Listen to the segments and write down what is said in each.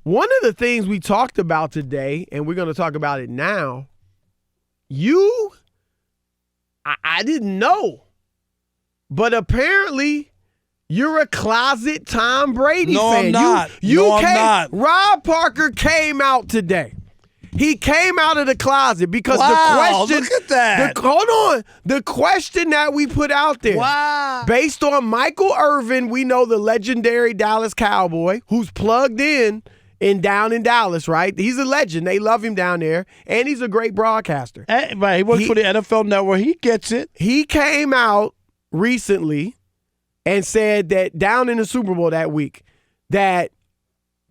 One of the things we talked about today, and we're going to talk about it now, I didn't know, but apparently you're a closet Tom Brady fan. I'm not. I'm not. Rob Parker came out today. He came out of the closet because wow, the question. Look at that. Hold on. The question that we put out there. Wow. Based on Michael Irvin, we know the legendary Dallas Cowboy who's plugged in down in Dallas, right? He's a legend. They love him down there, and he's a great broadcaster. Right, he works for the NFL Network. He gets it. He came out recently and said that down in the Super Bowl that week that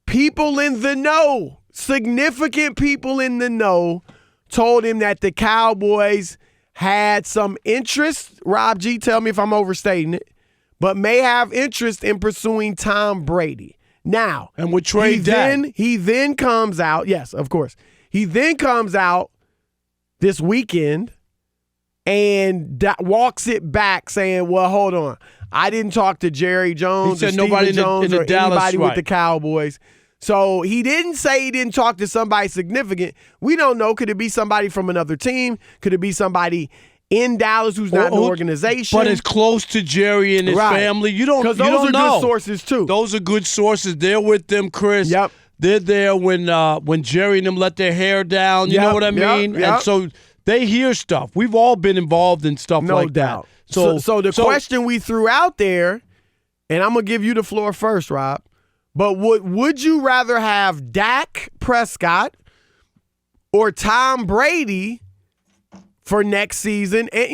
people in the know, significant people in the know, told him that the Cowboys had some interest. Rob G, tell me if I'm overstating it, but may have interest in pursuing Tom Brady. Now, and would trade Dak. He then comes out, yes, of course. He then comes out this weekend and walks it back saying, well, hold on. I didn't talk to Jerry Jones or Stephen Jones or anybody with the Cowboys. So he didn't say he didn't talk to somebody significant. We don't know. Could it be somebody from another team? Could it be somebody in Dallas who's not in the organization? But it's close to Jerry and his family. You don't know. Because those are good sources, too. Those are good sources. They're with them, Chris. Yep. They're there when Jerry and them let their hair down. You know what I mean? Yep. And so they hear stuff. We've all been involved in stuff like doubt. that. So the question we threw out there, and I'm going to give you the floor first, Rob, but would you rather have Dak Prescott or Tom Brady for next season, and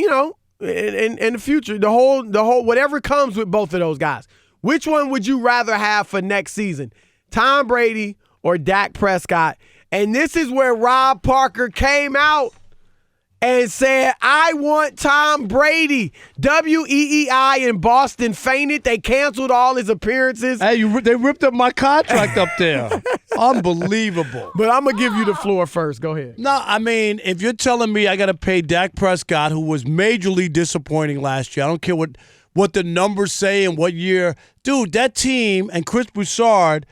in the future, the whole whatever comes with both of those guys? Which one would you rather have for next season, Tom Brady or Dak Prescott? And this is where Rob Parker came out and said, I want Tom Brady. WEEI in Boston fainted. They canceled all his appearances. Hey, they ripped up my contract up there. Unbelievable. But I'm going to give you the floor first. Go ahead. No, I mean, if you're telling me I got to pay Dak Prescott, who was majorly disappointing last year, I don't care what the numbers say and what year. Dude, that team and Chris Broussard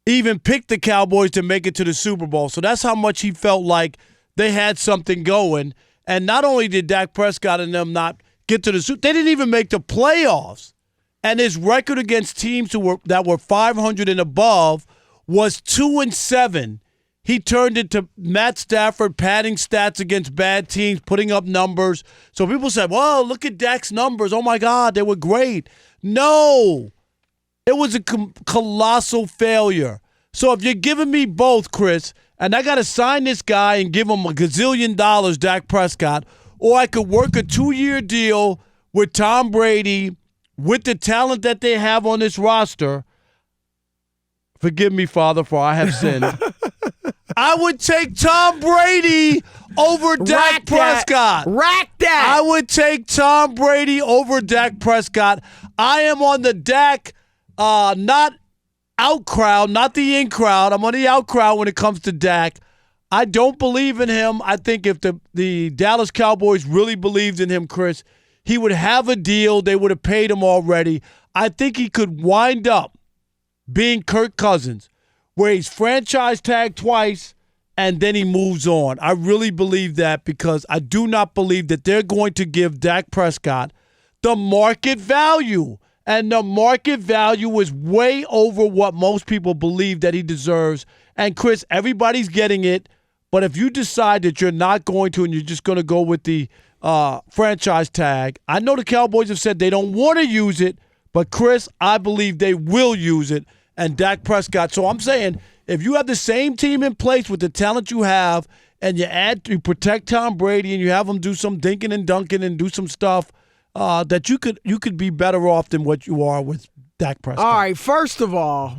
even picked the Cowboys to make it to the Super Bowl. So that's how much he felt like they had something going. And not only did Dak Prescott and them not get to the Super Bowl, they didn't even make the playoffs. And his record against teams that were 500 and above was 2-7. He turned it to Matt Stafford padding stats against bad teams, putting up numbers. So people said, well, look at Dak's numbers. Oh, my God, they were great. No. It was a colossal failure. So if you're giving me both, Chris, and I got to sign this guy and give him $1 gazillion, Dak Prescott, or I could work a 2-year deal with Tom Brady with the talent that they have on this roster. Forgive me, Father, for I have sinned. I would take Tom Brady over Dak Prescott. Rack that. I would take Tom Brady over Dak Prescott. I am on the Dak, not out crowd, not the in crowd. I'm on the out crowd when it comes to Dak. I don't believe in him. I think if the Dallas Cowboys really believed in him, Chris, he would have a deal. They would have paid him already. I think he could wind up being Kirk Cousins, where he's franchise tagged twice and then he moves on. I really believe that because I do not believe that they're going to give Dak Prescott the market value. And the market value is way over what most people believe that he deserves. And, Chris, everybody's getting it. But if you decide that you're not going to and you're just going to go with the franchise tag, I know the Cowboys have said they don't want to use it. But, Chris, I believe they will use it. And Dak Prescott. So I'm saying if you have the same team in place with the talent you have and you protect Tom Brady and you have him do some dinking and dunking and do some stuff, that you could be better off than what you are with Dak Prescott. All right, first of all,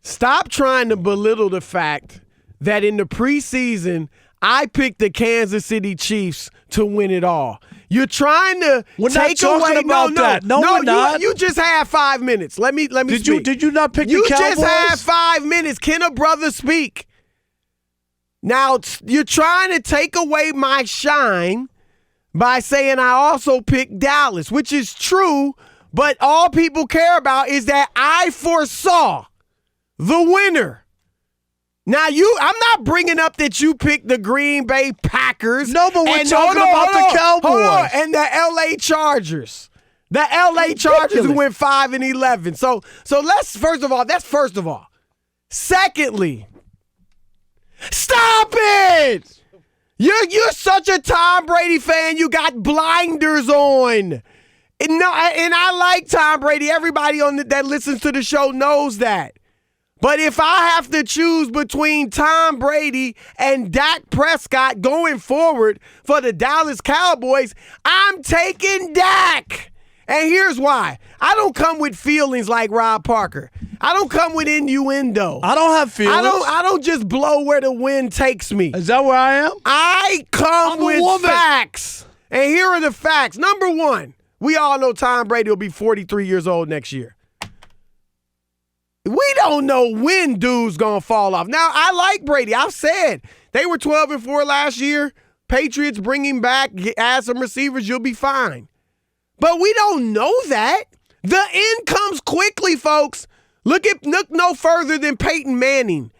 stop trying to belittle the fact that in the preseason, I picked the Kansas City Chiefs to win it all. You're trying to take away. No, we're not. You just had 5 minutes. Let me speak. Did you not pick the Cowboys? You just had 5 minutes. Can a brother speak? Now, you're trying to take away my shine by saying I also picked Dallas, which is true, but all people care about is that I foresaw the winner Now I'm not bringing up that you picked the Green Bay Packers. No, but we're talking about the Cowboys and the LA Chargers. The LA Chargers who went 5-11. So let's that's first of all. Secondly, stop it! You're such a Tom Brady fan. You got blinders on. And I like Tom Brady. Everybody that listens to the show knows that. But if I have to choose between Tom Brady and Dak Prescott going forward for the Dallas Cowboys, I'm taking Dak. And here's why. I don't come with feelings like Rob Parker. I don't come with innuendo. I don't have feelings. I don't just blow where the wind takes me. Is that where I am? I come with facts. And here are the facts. Number one, we all know Tom Brady will be 43 years old next year. We don't know when dude's going to fall off. Now, I like Brady. I've said they were 12-4 last year. Patriots bring him back, add some receivers, you'll be fine. But we don't know that. The end comes quickly, folks. Look no further than Peyton Manning.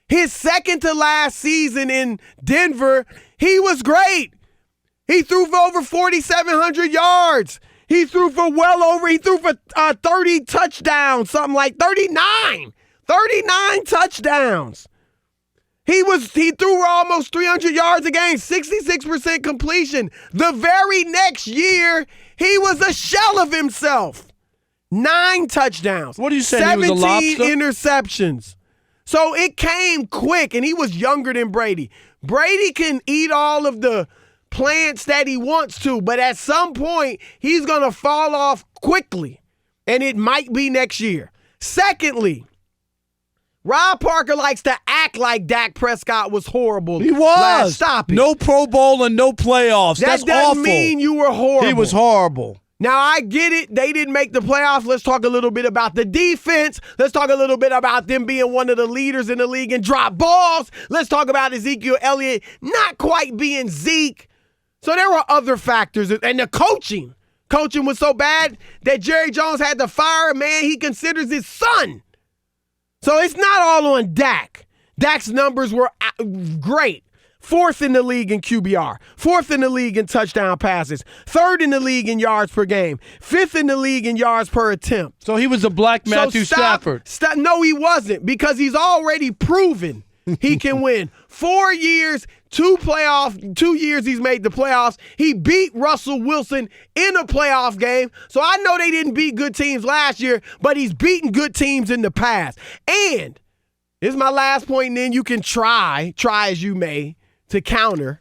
His second to last season in Denver, he was great. He threw for over 4,700 yards. He threw for 30 touchdowns, something like 39 touchdowns. He threw for almost 300 yards a game, 66% completion. The very next year, he was a shell of himself. 9 touchdowns. What are you saying? 17 interceptions. So it came quick, and he was younger than Brady. Brady can eat all of the plants that he wants to, but at some point, he's going to fall off quickly, and it might be next year. Secondly, Rob Parker likes to act like Dak Prescott was horrible. He was. Stop it. No Pro Bowl and no playoffs. That That's doesn't awful. mean you were horrible. He was horrible. Now, I get it. They didn't make the playoffs. Let's talk a little bit about the defense. Let's talk a little bit about them being one of the leaders in the league in drop balls. Let's talk about Ezekiel Elliott not quite being Zeke. So there were other factors. And the coaching. Coaching was so bad that Jerry Jones had to fire a man he considers his son. So it's not all on Dak. Dak's numbers were great. 4th in the league in QBR, 4th in the league in touchdown passes, 3rd in the league in yards per game, 5th in the league in yards per attempt. So he was a black Matthew Stafford. No, he wasn't, because he's already proven he can win. 4 years, 2 years he's made the playoffs. He beat Russell Wilson in a playoff game. So I know they didn't beat good teams last year, but he's beaten good teams in the past. And this is my last point, and then you can try as you may, to counter.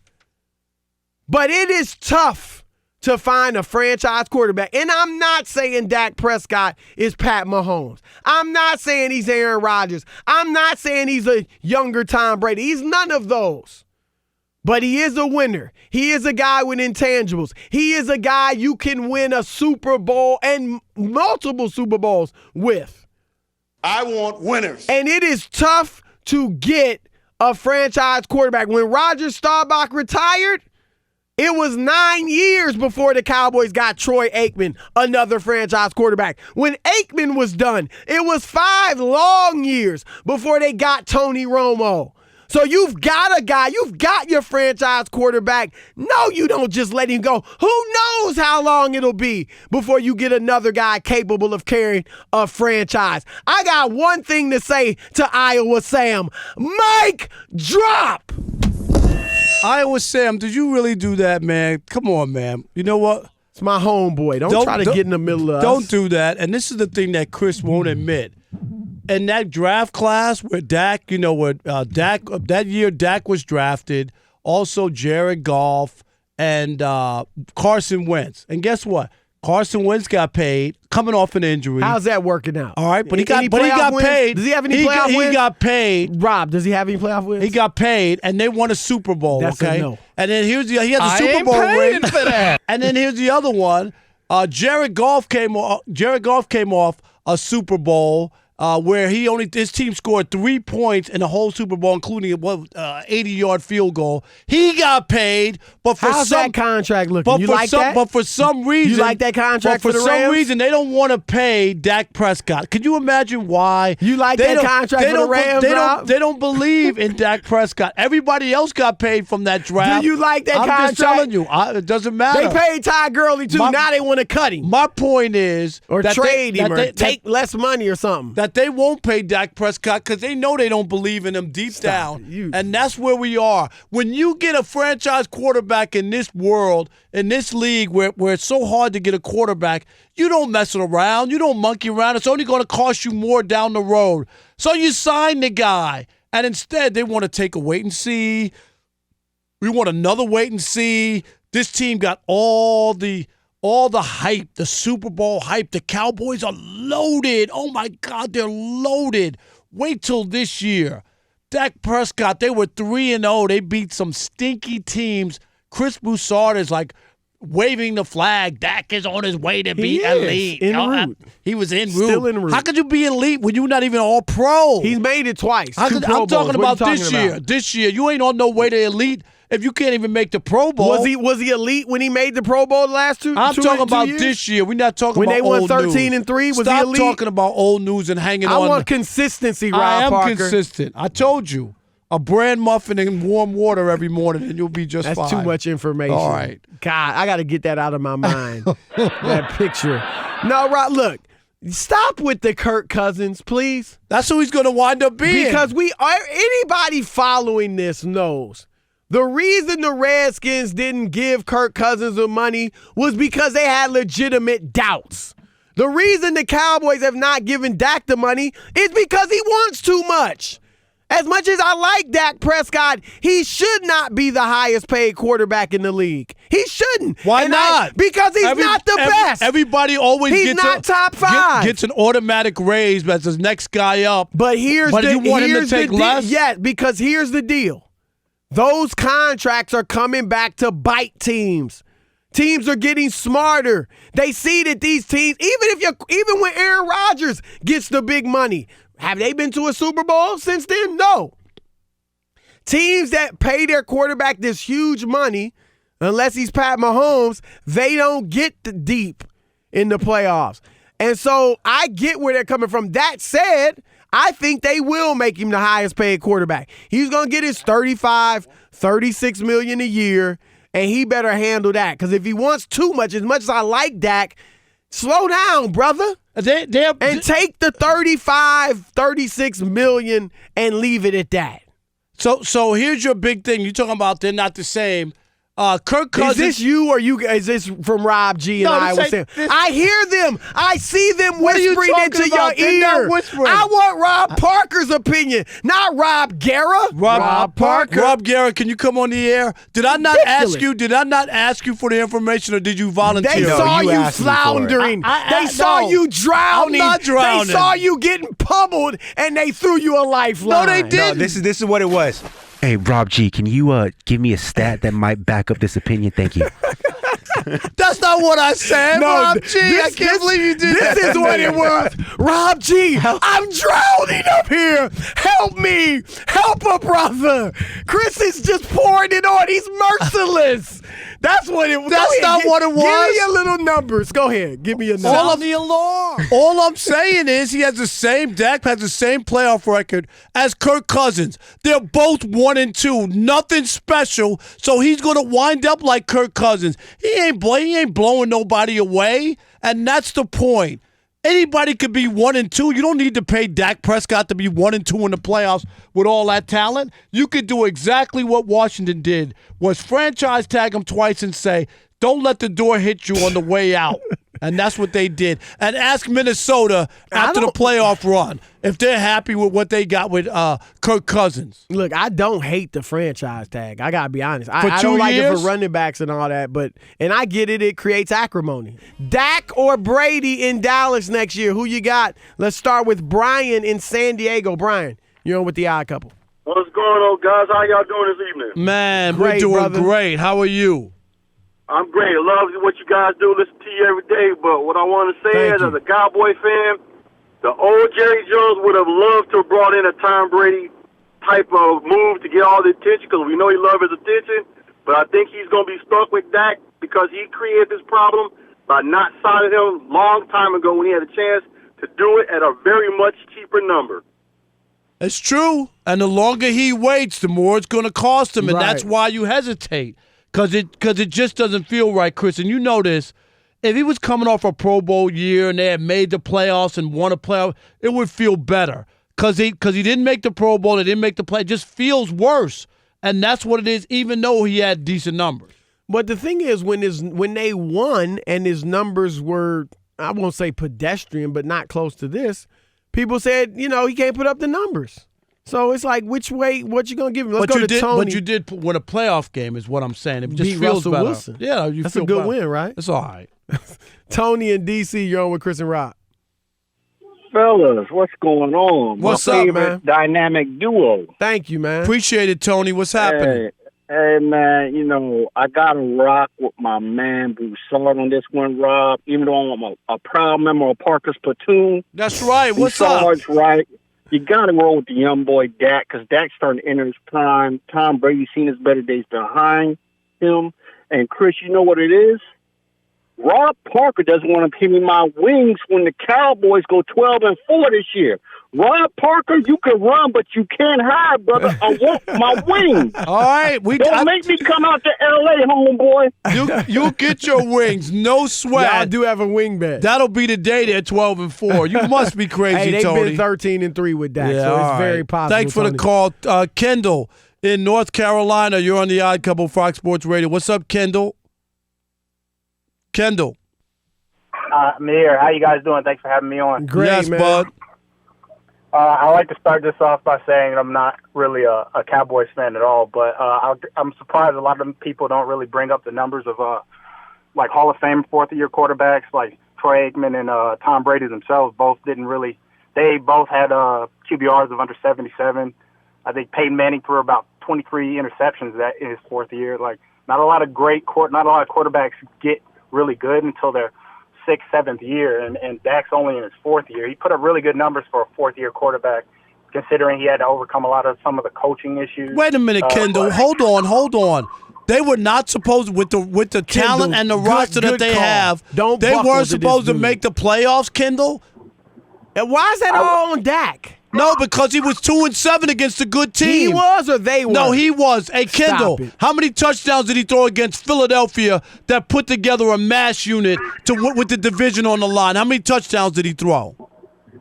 But it is tough to find a franchise quarterback. And I'm not saying Dak Prescott is Pat Mahomes. I'm not saying he's Aaron Rodgers. I'm not saying he's a younger Tom Brady. He's none of those. But he is a winner. He is a guy with intangibles. He is a guy you can win a Super Bowl and multiple Super Bowls with. I want winners. And it is tough to get a franchise quarterback. When Roger Staubach retired, it was 9 years before the Cowboys got Troy Aikman, another franchise quarterback. When Aikman was done, it was 5 long years before they got Tony Romo. So you've got a guy, you've got your franchise quarterback. No, you don't just let him go. Who knows how long it'll be before you get another guy capable of carrying a franchise. I got one thing to say to Iowa Sam. Mic drop! Iowa Sam, did you really do that, man? Come on, man. You know what? It's my homeboy. Don't try to get in the middle of us. Don't do that. And this is the thing that Chris won't admit. In that draft class where Dak, that year Dak was drafted, also Jared Goff and Carson Wentz. And guess what? Carson Wentz got paid, coming off an injury. How's that working out? All right, but he got paid. Does he have any playoff wins? He got paid. Rob, does he have any playoff wins? He got paid, and they won a Super Bowl. That's okay? a no. And then he had the Super Bowl ring. for that. And then here's the other one. Jared Goff came off a Super Bowl, where his team scored 3 points in the whole Super Bowl, including a 80-yard field goal. He got paid, but for How's that contract looking? You like that? But for some reason, you like that contract for the some Rams? reason, they don't want to pay Dak Prescott. Can you imagine why? You like that contract for the Rams, Rob? They don't believe in Dak Prescott. Everybody else got paid from that draft. Do you like that contract? I'm just telling you, it doesn't matter. They paid Ty Gurley too. Now they want to cut him My point is, or that trade him or take less money or something. that they won't pay Dak Prescott because they know they don't believe in him deep down. And that's where we are. When you get a franchise quarterback in this world, in this league where it's so hard to get a quarterback, you don't mess around. You don't monkey around. It's only going to cost you more down the road. So you sign the guy. And instead, they want to take a wait and see. We want another wait and see. This team got all the hype, the Super Bowl hype. The Cowboys are loaded. Oh, my God, they're loaded. Wait till this year. Dak Prescott, they were 3-0. They beat some stinky teams. Chris Broussard is like waving the flag. Dak is on his way to be elite. En route. He was en route. Still en route. How could you be elite when you're not even all-pro? He's made it twice. I'm talking about this year. This year. You ain't on no way to elite if you can't even make the Pro Bowl. Was he elite when he made the Pro Bowl the last two? I'm talking about years? this year. We're not talking when about they won old 13 news. and 3. Was Stop he elite? talking about old news and hanging I on. want consistency, Rob I am Parker. consistent. I told you. A bran muffin in warm water every morning, and you'll be just fine. That's too much information. All right. God, I got to get that out of my mind. That picture. No, Rob, look. Stop with the Kirk Cousins, please. That's who he's going to wind up being. Because anybody following this knows the reason the Redskins didn't give Kirk Cousins the money was because they had legitimate doubts. The reason the Cowboys have not given Dak the money is because he wants too much. As much as I like Dak Prescott, he should not be the highest paid quarterback in the league. He shouldn't. Why not? Because he's not the best. Everybody always he's not top 5. Gets an automatic raise as the next guy up. But you want him to take less? Yeah, because here's the deal. Those contracts are coming back to bite teams. Teams are getting smarter. They see that these teams, even when Aaron Rodgers gets the big money, have they been to a Super Bowl since then? No. Teams that pay their quarterback this huge money, unless he's Pat Mahomes, they don't get deep in the playoffs. And so I get where they're coming from. That said, I think they will make him the highest paid quarterback. He's going to get his $35, $36 million a year, and he better handle that. Because if he wants too much, as much as I like Dak, slow down, brother. And take the $35, $36 million and leave it at that. So here's your big thing. You're talking about they're not the same. Kirk Cousins. Is this you or you? Is this from Rob G and I was saying? I hear them. I see them whispering into your ear. I want Rob Parker's opinion, not Rob Guerra. Rob Parker. Rob Guerra, can you come on the air? Did I not ask you? Did I not ask you for the information, or did you volunteer? They saw you floundering. They saw you drowning. I'm not drowning. They saw you getting pummeled, and they threw you a lifeline. No, they didn't. No, this is what it was. Hey, Rob G, can you give me a stat that might back up this opinion? Thank you. That's not what I said, no, Rob G. I can't believe you did that. This is what it was. Rob G, I'm drowning up here. Help me. Help a brother. Chris is just pouring it on. He's merciless. That's what it was. That's not what it was. Give me your little numbers. Go ahead. Give me your numbers. Sound the alarm. All I'm saying is Dak has the same playoff record as Kirk Cousins. They're both 1-2. Nothing special. So he's going to wind up like Kirk Cousins. He ain't blowing nobody away. And that's the point. Anybody could be 1-2. You don't need to pay Dak Prescott to be 1-2 in the playoffs with all that talent. You could do exactly what Washington did, was franchise tag him twice and say, don't let the door hit you on the way out. And that's what they did. And ask Minnesota after the playoff run if they're happy with what they got with Kirk Cousins. Look, I don't hate the franchise tag. I got to be honest. I don't like it for running backs and all that, and I get it. It creates acrimony. Dak or Brady in Dallas next year? Who you got? Let's start with Brian in San Diego. Brian, you're on with the Odd Couple. What's going on, guys? How y'all doing this evening? Man, great, we're doing brother. great. How are you? I'm great. I love what you guys do. Listen to you every day. But what I want to say is, as a Cowboy fan, The old Jerry Jones would have loved to have brought in a Tom Brady type of move to get all the attention because we know he loves his attention. But I think he's going to be stuck with Dak because he created this problem by not signing him long time ago when he had a chance to do it at a very much cheaper number. It's true. And the longer he waits, the more it's going to cost him. And that's Right. why you hesitate because it just doesn't feel right, Chris. And you know this. If he was coming off a Pro Bowl year and they had made the playoffs and won a playoff, it would feel better. Because he didn't make the Pro Bowl, they didn't make the play. It just feels worse. And that's what it is, even though he had decent numbers. But the thing is, when they won and his numbers were, I won't say pedestrian, but not close to this, people said, he can't put up the numbers. So it's like, which way, what you going to give him? Let's go to Tony. But you did win a playoff game is what I'm saying. It just Beat feels Russell better. Wilson. Yeah, That's feel a good better. win, right? It's all right. Tony and DC, you're on with Chris and Rob. Fellas, what's going on? What's My up, favorite man? dynamic duo. Thank you, man. Appreciate it, Tony. What's happening? Hey, man, I got to rock with my man Broussard on this one, Rob. Even though I'm a proud member of Parker's platoon. That's right. What's up? Broussard's right. You got to roll with the young boy Dak because Dak's starting to enter his prime. Tom Brady's seen his better days behind him. And, Chris, you know what it is? Rob Parker doesn't want to pay me my wings when the Cowboys go 12-4 this year. Rob Parker, you can run, but you can't hide, brother. I want my wings. All right. Don't make me come out to L.A., homeboy. You'll get your wings. No sweat. Yeah, I do have a wing bet. That'll be the day they're 12-4. You must be crazy, Hey, they've Tony. been 13-3 with Dak, Yeah, so all it's very right. possible. Thanks for Tony. the call. Kendall in North Carolina. You're on the Odd Couple Fox Sports Radio. What's up, Kendall? Kendall. I'm here. How you guys doing? Thanks for having me on. Great, yes, man. bud. I like to start this off by saying I'm not really a Cowboys fan at all, but I'm surprised a lot of people don't really bring up the numbers of like Hall of Fame fourth-year quarterbacks like Troy Aikman and Tom Brady themselves. They both had QBRs of under 77. I think Peyton Manning threw about 23 interceptions in his fourth year. Like not a lot of quarterbacks get really good until their sixth, seventh year, and Dak's only in his fourth year. He put up really good numbers for a fourth-year quarterback, considering he had to overcome some of the coaching issues. Wait a minute, Kendall. Hold on. They were not supposed with the talent and the roster that they call. have. Don't they buckle weren't to supposed this to dude. make the playoffs, Kendall. And why is that all on Dak? No, because he was 2-7 against a good team. He was or they were? No, he was. Hey, Kendall, it. how many touchdowns did he throw against Philadelphia that put together a mass unit with the division on the line? How many touchdowns did he throw?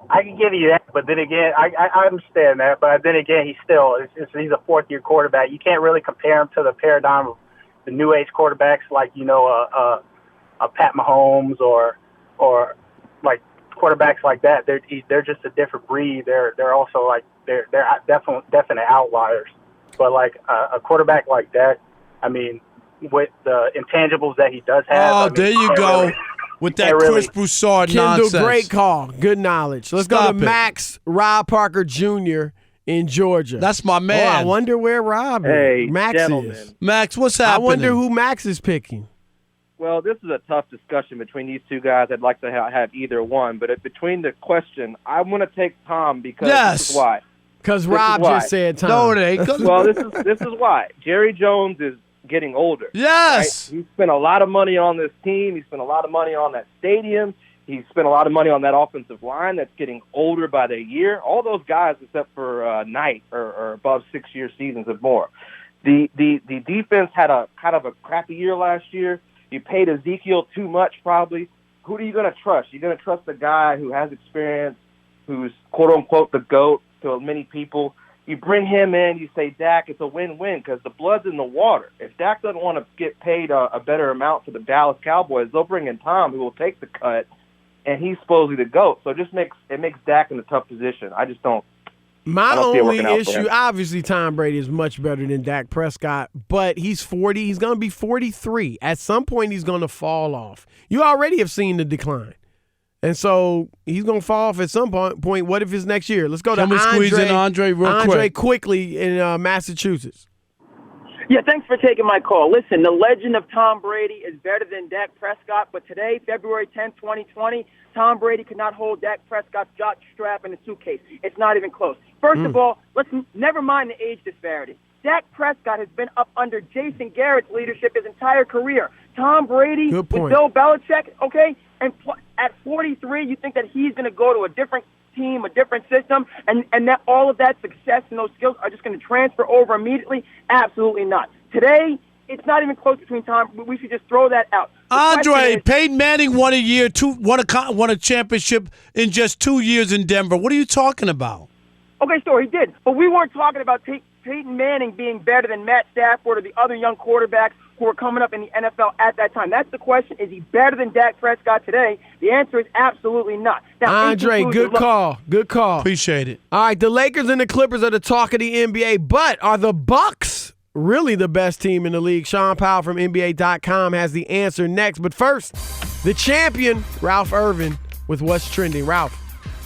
I can give you that, but then again, I understand that. But then again, he's a fourth-year quarterback. You can't really compare him to the paradigm of the new age quarterbacks like a Pat Mahomes or like quarterbacks like that. They're just a different breed. They're also like they're definite outliers. But like a quarterback like that, I mean, with the intangibles that he does have. There you go. With that Chris Broussard Kendall, nonsense. great call. Good knowledge. Let's go Stop to it. Max Rob Parker Jr. in Georgia. That's my man. Oh, I wonder where Rob is. Hey, Max gentlemen. is. Max, what's I happening? wonder who Max is picking. Well, this is a tough discussion between these two guys. I'd like to have either one. But between the question, I want to take Tom because this is why. Because This Rob is why. just said Tom. No, it ain't. Well, this is why. Jerry Jones is getting older. Yes. Right? He spent a lot of money on this team. He spent a lot of money on that stadium. He spent a lot of money on that offensive line that's getting older by the year. All those guys, except for Knight, are above 6-year seasons and more. The defense had a kind of a crappy year last year. You paid Ezekiel too much, probably. Who are you going to trust? You're going to trust the guy who has experience, who's quote-unquote the GOAT to many people. You bring him in, you say, Dak, it's a win-win because the blood's in the water. If Dak doesn't want to get paid a better amount for the Dallas Cowboys, they'll bring in Tom, who will take the cut, and he's supposedly the GOAT. So it makes Dak in a tough position. I just don't. My don't see it only working out for issue, him. obviously, Tom Brady is much better than Dak Prescott, but he's 40. He's going to be 43. At some point, he's going to fall off. You already have seen the decline. And so he's going to fall off at some point. What if it's next year? Let's go Can to we Andre. squeeze in Andre real quick? quickly in Massachusetts. Yeah, thanks for taking my call. Listen, the legend of Tom Brady is better than Dak Prescott, but today, February 10th, 2020, Tom Brady could not hold Dak Prescott's jock strap in a suitcase. It's not even close. First of all, let's never mind the age disparity. Dak Prescott has been up under Jason Garrett's leadership his entire career. Tom Brady with Bill Belichick, okay? And at 43, you think that he's going to go to a different team, a different system, and that all of that success and those skills are just going to transfer over immediately? Absolutely not. Today, it's not even close between Tom. We should just throw that out. Andre, Peyton Manning won won a championship in just 2 years in Denver. What are you talking about? Okay, sure, he did. But we weren't talking about Peyton Manning being better than Matt Stafford or the other young quarterbacks who were coming up in the NFL at that time. That's the question. Is he better than Dak Prescott today? The answer is absolutely not. Now, Andre, good call. Good call. Appreciate it. All right, the Lakers and the Clippers are the talk of the NBA, but are the Bucks really the best team in the league? Sean Powell from NBA.com has the answer next. But first, the champion, Ralph Irvin, with What's Trending. Ralph.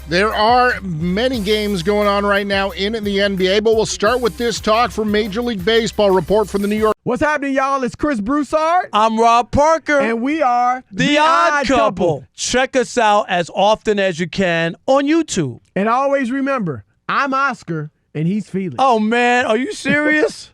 There are many games going on right now in the NBA, but we'll start with this talk from Major League Baseball. Report from the New York. What's happening, y'all? It's Chris Broussard. I'm Rob Parker. And we are The Odd Couple. Check us out as often as you can on YouTube. And always remember, I'm Oscar, and he's Felix. Oh, man. Are you serious?